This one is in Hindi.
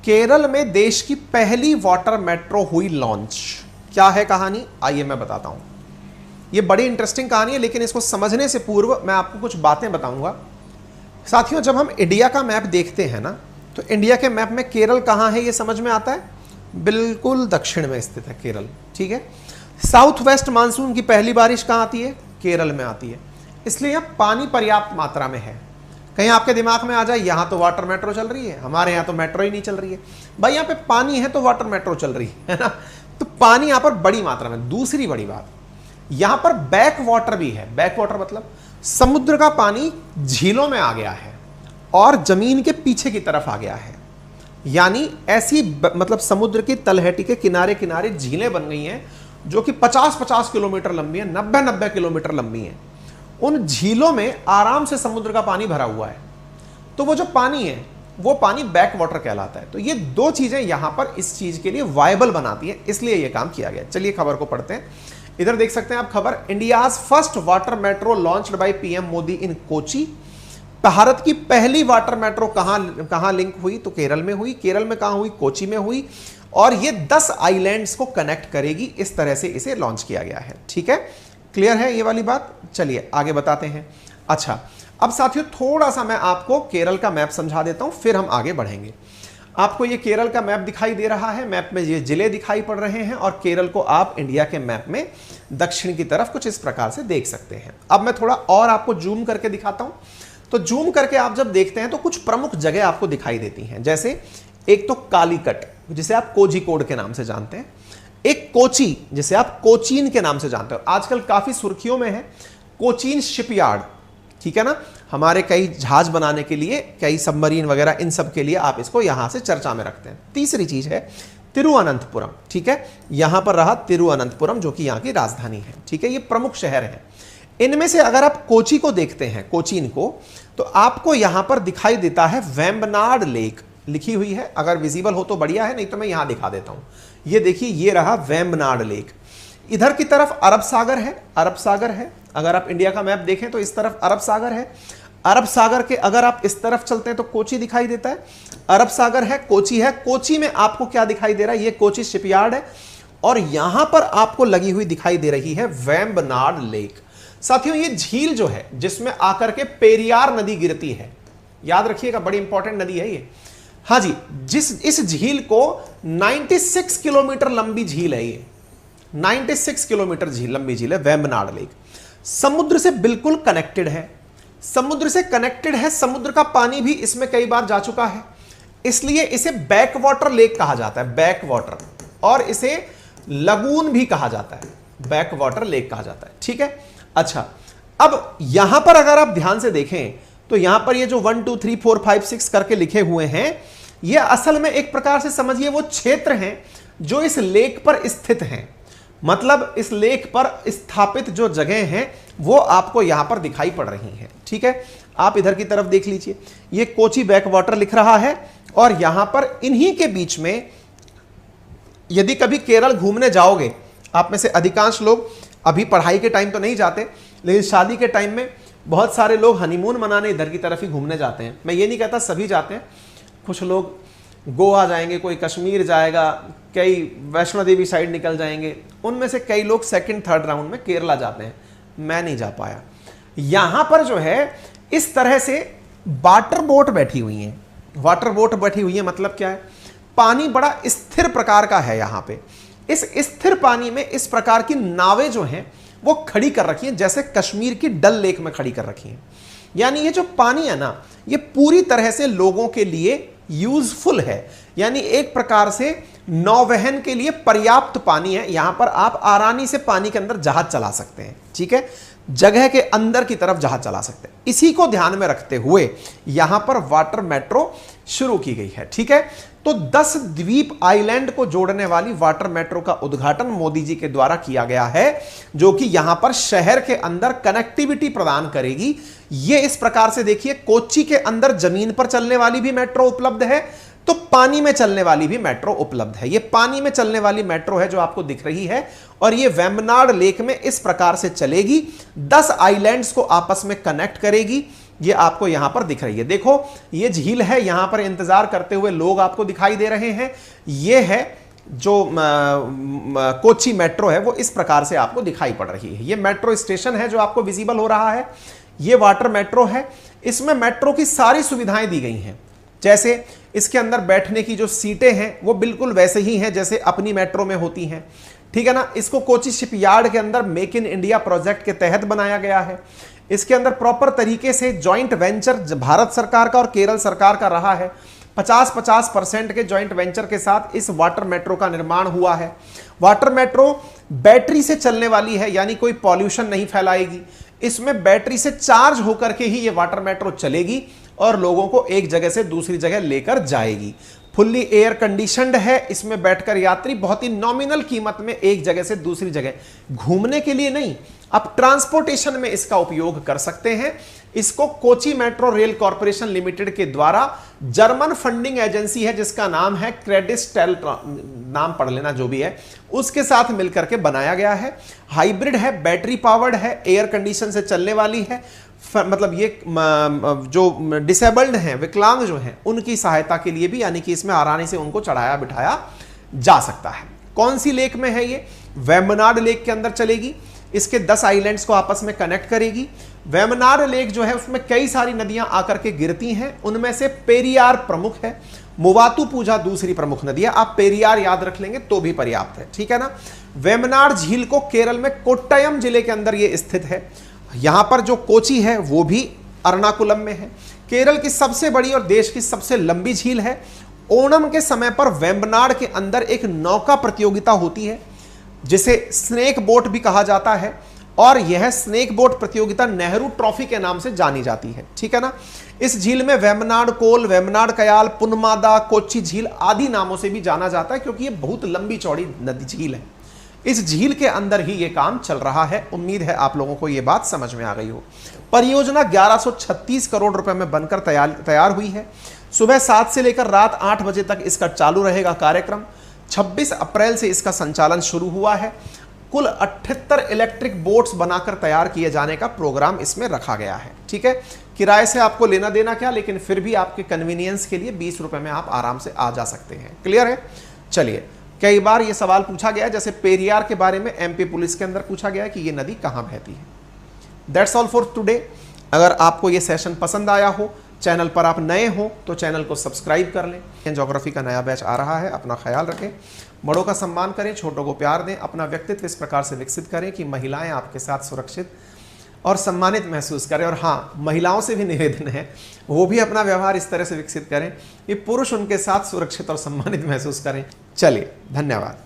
केरल में देश की पहली वाटर मेट्रो हुई लॉन्च। क्या है कहानी, आइए मैं बताता हूं। ये बड़ी इंटरेस्टिंग कहानी है, लेकिन इसको समझने से पूर्व मैं आपको कुछ बातें बताऊंगा। साथियों, जब हम इंडिया का मैप देखते हैं ना, तो इंडिया के मैप में केरल कहां है ये समझ में आता है। बिल्कुल दक्षिण में स्थित है केरल, ठीक है। साउथ वेस्ट मानसून की पहली बारिश कहां आती है, केरल में आती है। इसलिए यहां पानी पर्याप्त मात्रा में है। कहीं आपके दिमाग में आ जाए यहां तो वाटर मेट्रो चल रही है, हमारे यहां तो मेट्रो ही नहीं चल रही है। भाई यहां पे पानी है तो वाटर मेट्रो चल रही है ना, तो पानी यहां पर बड़ी मात्रा में। दूसरी बड़ी बात, यहां पर बैक वाटर भी है। बैक वाटर मतलब समुद्र का पानी झीलों में आ गया है और जमीन के पीछे की तरफ आ गया है। यानी ऐसी मतलब समुद्र की तलहटी के किनारे किनारे झीलें बन गई हैं जो कि 50-50 किलोमीटर लंबी है, 90-90 किलोमीटर लंबी है। उन झीलों में आराम से समुद्र का पानी भरा हुआ है, तो वो जो पानी है वो पानी बैक वाटर कहलाता है। तो ये दो चीजें यहां पर इस चीज के लिए वायबल बनाती है, इसलिए ये काम किया गया। चलिए खबर को पढ़ते हैं। इधर देख सकते हैं आप खबर, India's first water metro launched by PM Modi in Kochi. Bharat की पहली वाटर मेट्रो कहां लिंक हुई, तो केरल में हुई। केरल में कहां हुई, कोची में हुई। और ये 10 आइलैंड्स को कनेक्ट करेगी, इस तरह से इसे लॉन्च किया गया है। ठीक है, क्लियर है ये वाली बात। चलिए आगे बताते हैं। अच्छा, अब साथियों थोड़ा सा मैं आपको केरल का मैप समझा देता हूं, फिर हम आगे बढ़ेंगे। आपको ये केरल का मैप दिखाई दे रहा है, मैप में ये जिले दिखाई पड़ रहे हैं, और केरल को आप इंडिया के मैप में दक्षिण की तरफ कुछ इस प्रकार से देख सकते हैं। अब मैं थोड़ा और आपको जूम करके दिखाता हूं। तो जूम करके आप जब देखते हैं तो कुछ प्रमुख जगह आपको दिखाई देती हैं। जैसे एक तो कालीकट, जिसे आप कोझिकोड के नाम से जानते हैं। एक कोची, जिसे आप कोचीन के नाम से जानते हो। आजकल काफी सुर्खियों में है कोचीन शिपयार्ड, ठीक है ना। हमारे कई जहाज बनाने के लिए, कई सबमरीन वगैरह, इन सब के लिए आप इसको यहां से चर्चा में रखते हैं। तीसरी चीज है तिरुवनंतपुरम, ठीक है। यहां पर रहा तिरुवनंतपुरम, जो कि यहां की राजधानी है, ठीक है। ये प्रमुख शहर है। इनमें से अगर आप कोची को देखते हैं, कोचीन को, तो आपको यहां पर दिखाई देता है वेम्बनाड लेक लिखी हुई है। अगर विजिबल हो तो बढ़िया है, नहीं तो मैं यहां दिखा देता हूं। ये देखिए, ये रहा वेम्बनाड लेक। इधर की तरफ अरब सागर है, अरब सागर है। अगर आप इंडिया का मैप देखें तो इस तरफ अरब सागर है। अरब सागर के अगर आप इस तरफ चलते हैं तो कोची दिखाई देता है। अरब सागर है, कोची है। कोची में आपको क्या दिखाई दे रहा है, ये कोची शिपयार्ड है। और यहां पर आपको लगी हुई दिखाई दे रही है वेम्बनाड लेक। साथियों, ये झील जो है जिसमें आकर के पेरियार नदी गिरती है, याद रखिएगा, बड़ी इंपॉर्टेंट नदी है ये। हाँ जी, इस झील को 96 किलोमीटर लंबी झील है ये, 96 किलोमीटर लंबी झील है वेम्बनाड लेक। समुद्र से बिल्कुल कनेक्टेड है, समुद्र से कनेक्टेड है। समुद्र का पानी भी इसमें कई बार जा चुका है, इसलिए इसे बैक वाटर लेक कहा जाता है, बैक वाटर। और इसे लगून भी कहा जाता है, बैक वाटर लेक कहा जाता है, ठीक है। अच्छा, अब यहां पर अगर आप ध्यान से देखें तो यहां पर ये जो 1 2 3 4 5 6 करके लिखे हुए हैं, ये असल में एक प्रकार से समझिए वो क्षेत्र हैं जो इस लेक पर स्थित हैं। मतलब इस लेक पर स्थापित जो जगह हैं वो आपको यहां पर दिखाई पड़ रही हैं, ठीक है। आप इधर की तरफ देख लीजिए, ये कोची बैक वाटर लिख रहा है, और यहां पर इन्हीं के बीच में, यदि कभी केरल घूमने जाओगे, आप में से अधिकांश लोग अभी पढ़ाई के टाइम तो नहीं जाते, लेकिन शादी के टाइम में बहुत सारे लोग हनीमून मनाने इधर की तरफ ही घूमने जाते हैं। मैं ये नहीं कहता सभी जाते हैं, कुछ लोग गोवा जाएंगे, कोई कश्मीर जाएगा, कई वैष्णो देवी साइड निकल जाएंगे। उनमें से कई लोग सेकंड थर्ड राउंड में केरला जाते हैं, मैं नहीं जा पाया। यहां पर जो है इस तरह से वाटर बोट बैठी हुई है। वाटर बोट बैठी हुई है मतलब क्या है, पानी बड़ा स्थिर प्रकार का है यहां पे। इस स्थिर पानी में इस प्रकार की नावें जो हैं वो खड़ी कर रखी हैं, जैसे कश्मीर की डल लेक में खड़ी कर रखी हैं। यानी ये जो पानी है ना, ये पूरी तरह से लोगों के लिए यूजफुल है। यानी एक प्रकार से नौवहन के लिए पर्याप्त पानी है। यहां पर आप आसानी से पानी के अंदर जहाज चला सकते हैं, ठीक है। जगह के अंदर की तरफ जहाज चला सकते हैं। इसी को ध्यान में रखते हुए यहां पर वाटर मेट्रो शुरू की गई है, ठीक है। तो 10 द्वीप आइलैंड को जोड़ने वाली वाटर मेट्रो का उद्घाटन मोदी जी के द्वारा किया गया है, जो कि यहां पर शहर के अंदर कनेक्टिविटी प्रदान करेगी। ये इस प्रकार से देखिए, कोच्चि के अंदर जमीन पर चलने वाली भी मेट्रो उपलब्ध है, तो पानी में चलने वाली भी मेट्रो उपलब्ध है। ये पानी में चलने वाली मेट्रो है जो आपको दिख रही है, और ये वेम्बनाड लेक में इस प्रकार से चलेगी, 10 आइलैंड्स को आपस में कनेक्ट करेगी। ये आपको यहां पर दिख रही है। देखो ये झील है, यहां पर इंतजार करते हुए लोग आपको दिखाई दे रहे हैं। ये है जो कोची मेट्रो है, वो इस प्रकार से आपको दिखाई पड़ रही है। ये मेट्रो स्टेशन है जो आपको विजिबल हो रहा है। ये वाटर मेट्रो है। इसमें मेट्रो की सारी सुविधाएं दी गई हैं। जैसे इसके अंदर बैठने की जो सीटें हैं वो बिल्कुल वैसे ही हैं जैसे अपनी मेट्रो में होती हैं, ठीक है ना। इसको कोची शिपयार्ड के अंदर मेक इन इंडिया प्रोजेक्ट के तहत बनाया गया है। इसके अंदर प्रॉपर तरीके से जॉइंट वेंचर भारत सरकार का और केरल सरकार का रहा है। 50-50% के जॉइंट वेंचर के साथ इस वाटर मेट्रो का निर्माण हुआ है। वाटर मेट्रो बैटरी से चलने वाली है, यानी कोई पॉल्यूशन नहीं फैलाएगी। इसमें बैटरी से चार्ज होकर के ही ये वाटर मेट्रो चलेगी और लोगों को एक जगह से दूसरी जगह लेकर जाएगी। फुल्ली एयर कंडीशनड है। इसमें बैठकर यात्री बहुत ही नॉमिनल कीमत में एक जगह से दूसरी जगह घूमने के लिए नहीं, आप ट्रांसपोर्टेशन में इसका उपयोग कर सकते हैं। इसको Kochi metro rail corporation limited के द्वारा जर्मन फंडिंग एजेंसी है जिसका नाम है क्रेडिस्टेल, नाम पढ़ लेना जो भी है, उसके साथ मिलकर के बनाया गया है। हाइब्रिड है, बैटरी पावर्ड है, एयर कंडीशन से चलने वाली है। मतलब ये जो डिसेबल्ड हैं, विकलांग जो हैं, उनकी सहायता के लिए भी, यानी कि इसमें आसानी से उनको चढ़ाया बिठाया जा सकता है। कौन सी लेक में है ये? वेम्बनाड लेक के अंदर चलेगी। इसके 10 आइलैंड्स को आपस में कनेक्ट करेगी। वेम्बनाड लेक जो है उसमें कई सारी नदियां आकर के गिरती हैं, उनमें से पेरियार प्रमुख है, मुवातुपुझा दूसरी प्रमुख नदी है। आप पेरियार याद रख लेंगे तो भी पर्याप्त है, ठीक है ना। वेम्बनाड झील को केरल में कोट्टयम जिले के अंदर ये स्थित है। यहां पर जो कोची है वो भी एर्नाकुलम में है। केरल की सबसे बड़ी और देश की सबसे लंबी झील है। ओणम के समय पर वेम्बनाड के अंदर एक नौका प्रतियोगिता होती है जिसे स्नेक बोट भी कहा जाता है, और यह स्नेक बोट प्रतियोगिता नेहरू ट्रॉफी के नाम से जानी जाती है, ठीक है ना। इस झील में वेम्बनाड कोल, वेम्बनाड कयाल, पुनमादा, कोच्चि झील आदि नामों से भी जाना जाता है क्योंकि यह बहुत लंबी चौड़ी नदी झील है। इस झील के अंदर ही यह काम चल रहा है। उम्मीद है आप लोगों को यह बात समझ में आ गई हो। परियोजना 1136 करोड़ रुपए में बनकर तैयार हुई है। सुबह 7 से लेकर रात 8 बजे तक इसका चालू रहेगा कार्यक्रम। 26 अप्रैल से इसका संचालन शुरू हुआ है। कुल 78 इलेक्ट्रिक बोट्स बनाकर तैयार किए जाने का प्रोग्राम इसमें रखा गया है, ठीक है। किराए से आपको लेना देना क्या, लेकिन फिर भी आपके कन्वीनियंस के लिए 20 रुपए में आप आराम से आ जा सकते हैं। क्लियर है? चलिए, कई बार यह सवाल पूछा गया है, जैसे पेरियार के बारे में एमपी पुलिस के अंदर पूछा गया है कि यह नदी कहां बहती है। That's all for today. अगर आपको यह सेशन पसंद आया हो, चैनल पर आप नए हो तो चैनल को सब्सक्राइब कर लें। ज्योग्राफी का नया बैच आ रहा है, अपना ख्याल रखें, बड़ों का सम्मान करें, छोटों को प्यार दें, अपना व्यक्तित्व इस प्रकार से विकसित करें कि महिलाएं आपके साथ सुरक्षित और सम्मानित महसूस करें। और हाँ, महिलाओं से भी निवेदन है वो भी अपना व्यवहार इस तरह से विकसित करें कि पुरुष उनके साथ सुरक्षित और सम्मानित महसूस करें। चलिए, धन्यवाद।